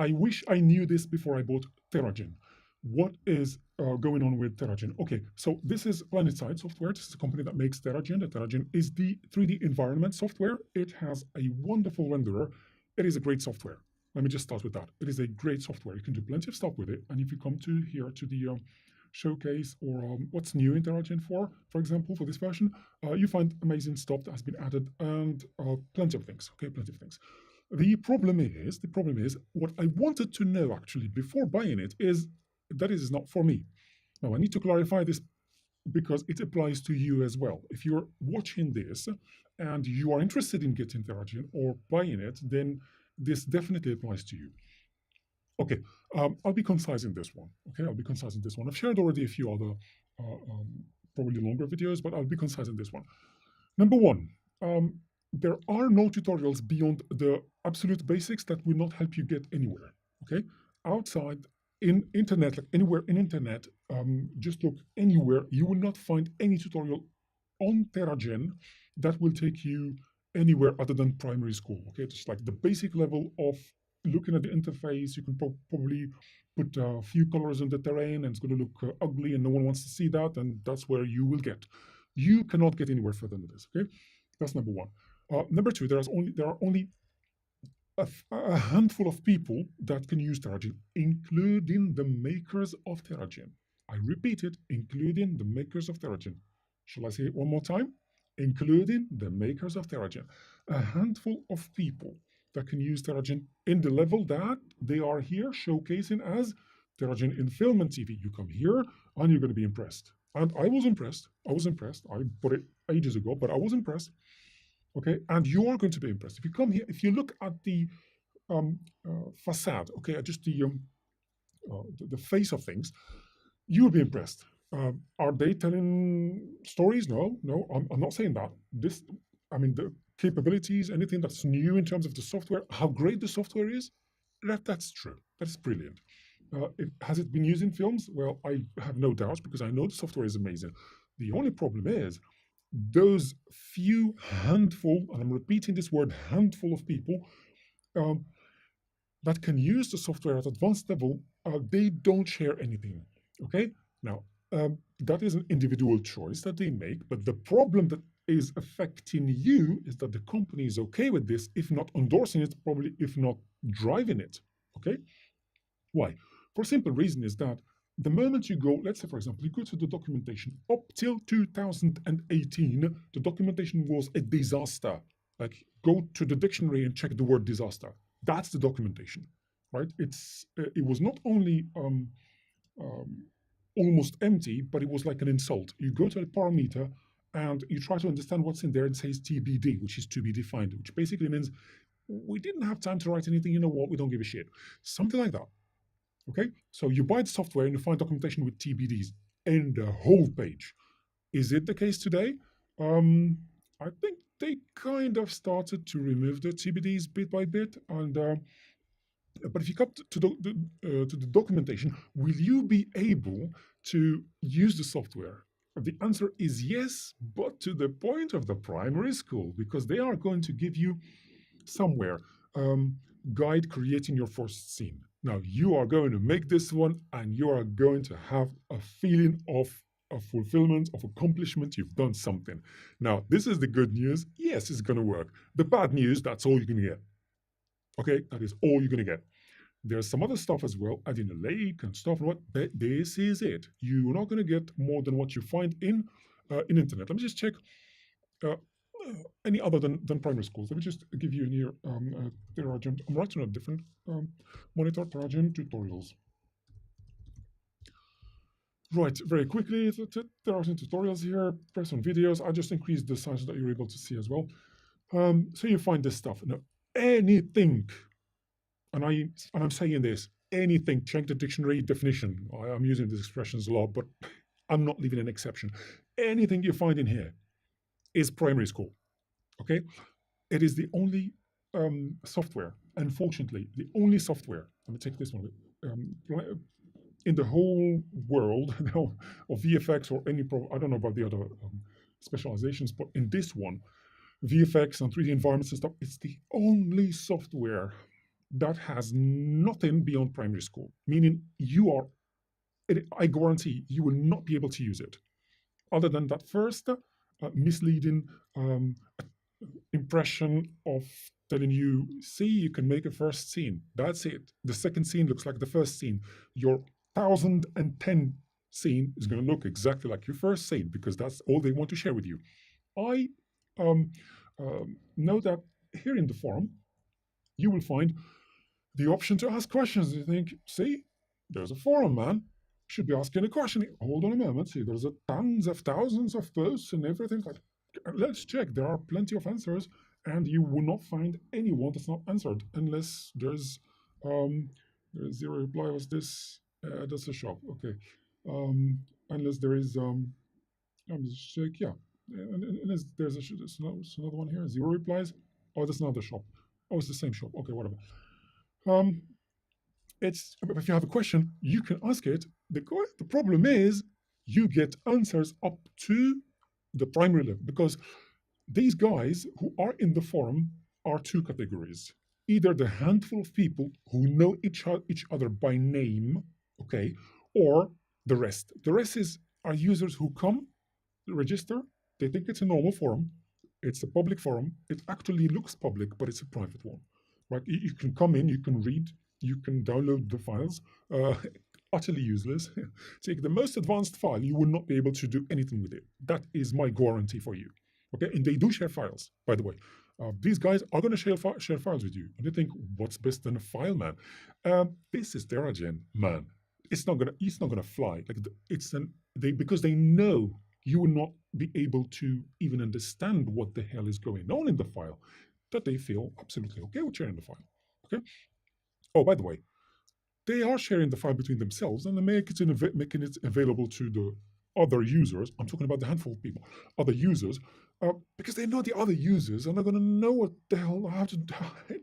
I wish I knew this before I bought Terragen. What is going on with Terragen? Okay, so this is Planetside software. This is a company that makes Terragen. The Terragen is the 3D environment software. It has a wonderful renderer. It is a great software. Let me just start with that. It is a great software. You can do plenty of stuff with it. And if you come to here to the showcase or what's new in Terragen for example, for this version, you find amazing stuff that has been added and plenty of things. Okay, plenty of things. The problem is, what I wanted to know actually before buying it is that it is not for me. Now, I need to clarify this because it applies to you as well. If you're watching this and you are interested in getting Terragen or buying it, then this definitely applies to you. Okay, I'll be concise in this one. Okay, I'll be concise in this one. I've shared already a few other probably longer videos, but I'll be concise in this one. Number one, there are no tutorials beyond the absolute basics that will not help you get anywhere. Okay, outside in internet, like anywhere in internet, just look anywhere. You will not find any tutorial on Terragen that will take you anywhere other than primary school. Okay, just like the basic level of looking at the interface. You can probably put a few colors in the terrain, and it's going to look ugly, and no one wants to see that, and that's where you will get. You cannot get anywhere further than this. Okay, that's number one. Number two, there are only a handful of people that can use Terragen, including the makers of Terragen. I repeat it, including the makers of Terragen. Shall I say it one more time? Including the makers of Terragen. A handful of people that can use Terragen in the level that they are here showcasing as Terragen in film and TV. You come here and you're going to be impressed. And I was impressed. I bought it ages ago, but I was impressed. Okay, and you are going to be impressed. If you come here, if you look at the facade, okay, just the face of things, you will be impressed. Are they telling stories? No, I'm not saying that. The capabilities, anything that's new in terms of the software, how great the software is, that's true. That's brilliant. Has it been used in films? Well, I have no doubts because I know the software is amazing. The only problem is those few handful, and I'm repeating this word, handful of people that can use the software at advanced level, they don't share anything. Okay, now that is an individual choice that they make, but the problem that is affecting you is that the company is okay with this, if not endorsing it, probably if not driving it. Okay, why? For a simple reason is that the moment you go, let's say, for example, you go to the documentation, up till 2018, the documentation was a disaster. Like, go to the dictionary and check the word disaster. That's the documentation, right? It was not only almost empty, but it was like an insult. You go to the parameter and you try to understand what's in there, and it says TBD, which is to be defined, which basically means we didn't have time to write anything, you know what, we don't give a shit. Something like that. Okay, so you buy the software and you find documentation with TBDs in the whole page. Is it the case today? I think they kind of started to remove the TBDs bit by bit, and but if you come to the documentation, will you be able to use the software? The answer is yes, but to the point of the primary school, because they are going to give you somewhere guide creating your first scene. Now you are going to make this one, and you are going to have a feeling of fulfillment, of accomplishment. You've done something. Now, this is the good news. Yes, it's going to work. The bad news, that's all you're going to get. Okay, that is all you're going to get. There's some other stuff as well, adding a lake and stuff. But this is it. You're not going to get more than what you find in internet. Let me just check any other than primary schools. Let me just give you in here Terragen. I'm writing on a different monitor. Terragen tutorials. Right, very quickly, there are some tutorials here. Press on videos. I just increased the size so that you're able to see as well. So you find this stuff. Now, anything, and I'm saying this, anything, check the dictionary definition. I'm using these expressions a lot, but I'm not leaving an exception. Anything you find in here is primary school. Okay, it is the only software, unfortunately, the only software. Let me take this one. In the whole world of VFX or any I don't know about the other specializations, but in this one, VFX and 3D environments and stuff, it's the only software that has nothing beyond primary school, meaning you are, I guarantee you will not be able to use it other than that first misleading impression of telling you, see, you can make a first scene. That's it. The second scene looks like the first scene. Your 1010 scene is going to look exactly like your first scene because that's all they want to share with you. I um, know that here in the forum, you will find the option to ask questions. You think, see, there's a forum, man. Should be asking a question. Hold on a moment. See, there's a tons of thousands of posts and everything. Like, let's check. There are plenty of answers, and you will not find anyone that's not answered unless um, there's zero reply. Was this? That's a shop. Okay. Unless there is I'm just check. Yeah. Unless there's another one here. Zero replies. Oh, that's another shop. Oh, it's the same shop. Okay, whatever. Um, it's if you have a question, you can ask it. The problem is you get answers up to the primary level because these guys who are in the forum are two categories. Either the handful of people who know each other by name, okay, or the rest. The rest are users who come, register, they think it's a normal forum, it's a public forum, it actually looks public, but it's a private one. Right? You can come in, you can read, you can download the files. Utterly useless. Take the most advanced file, you will not be able to do anything with it. That is my guarantee for you. Okay, and they do share files, by the way. These guys are going to share files with you. And you think, what's best than a file, man? This is Terragen, man. It's not gonna fly. Like because they know you will not be able to even understand what the hell is going on in the file. That they feel absolutely okay with sharing the file. Okay. Oh, by the way, they are sharing the file between themselves and they making it available to the other users. I'm talking about the handful of people, other users, because they know the other users and they're going to know what the hell how to.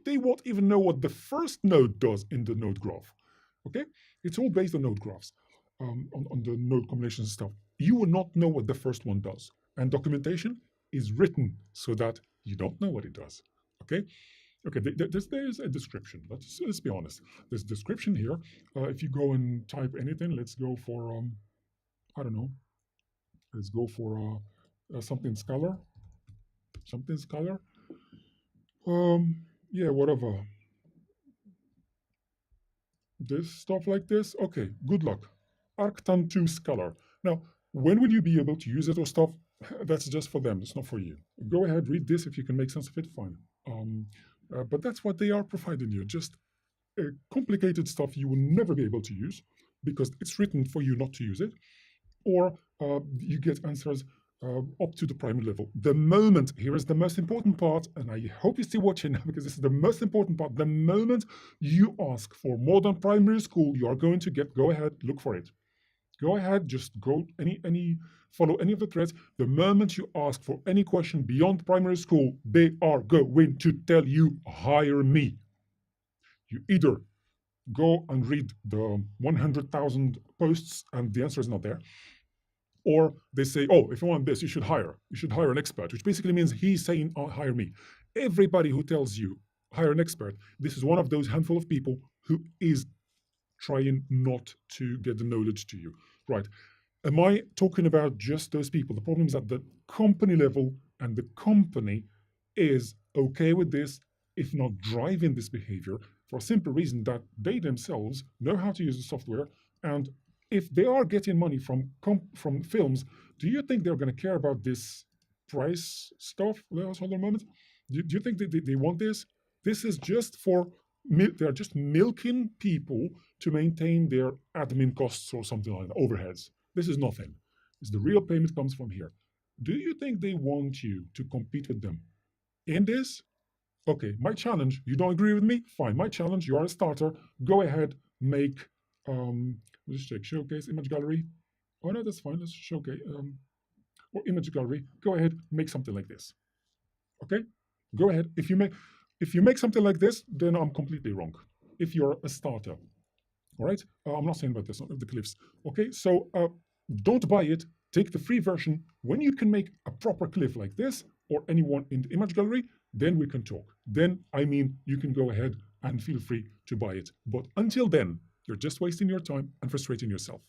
They won't even know what the first node does in the node graph. Okay, it's all based on node graphs, on the node combinations and stuff. You will not know what the first one does, and documentation is written so that you don't know what it does. Okay. Okay, there's a description. Let's be honest. There's a description here. If you go and type anything, let's go for I don't know. Let's go for something scholar. Something scholar. Yeah, whatever. This stuff like this. Okay, good luck. Arctan 2 scholar. Now, when will you be able to use it or stuff? That's just for them. It's not for you. Go ahead, read this. If you can make sense of it, fine. But that's what they are providing you. Just complicated stuff you will never be able to use because it's written for you not to use it, or you get answers up to the primary level. The moment, here is the most important part, and I hope you're still watching now because this is the most important part. The moment you ask for more than primary school, you are going to get, go ahead, look for it. Go ahead, just go follow any of the threads. The moment you ask for any question beyond primary school, they are going to tell you, hire me. You either go and read the 100,000 posts and the answer is not there, or they say, oh, if you want this, you should hire an expert, which basically means he's saying, oh, hire me. Everybody who tells you hire an expert, this is one of those handful of people who is trying not to get the knowledge to you. Right. Am I talking about just those people? The problem is at the company level, and the company is okay with this, if not driving this behavior, for a simple reason that they themselves know how to use the software. And if they are getting money from films, do you think they're going to care about this price stuff? Let's hold on a moment. Do you think they want this? This is just for, they're just milking people to maintain their admin costs or something like that, overheads. This is nothing. It's the real payment comes from here. Do you think they want you to compete with them in this? Okay, my challenge, you don't agree with me? Fine, my challenge, you are a starter. Go ahead, make, let's check, showcase, image gallery. Oh no, that's fine, let's showcase, or image gallery. Go ahead, make something like this. Okay, go ahead. If you make something like this, then I'm completely wrong. If you're a starter, all right? I'm not saying about this, the cliffs. Okay, so don't buy it. Take the free version. When you can make a proper cliff like this, or anyone in the image gallery, then we can talk. Then, I mean, you can go ahead and feel free to buy it. But until then, you're just wasting your time and frustrating yourself.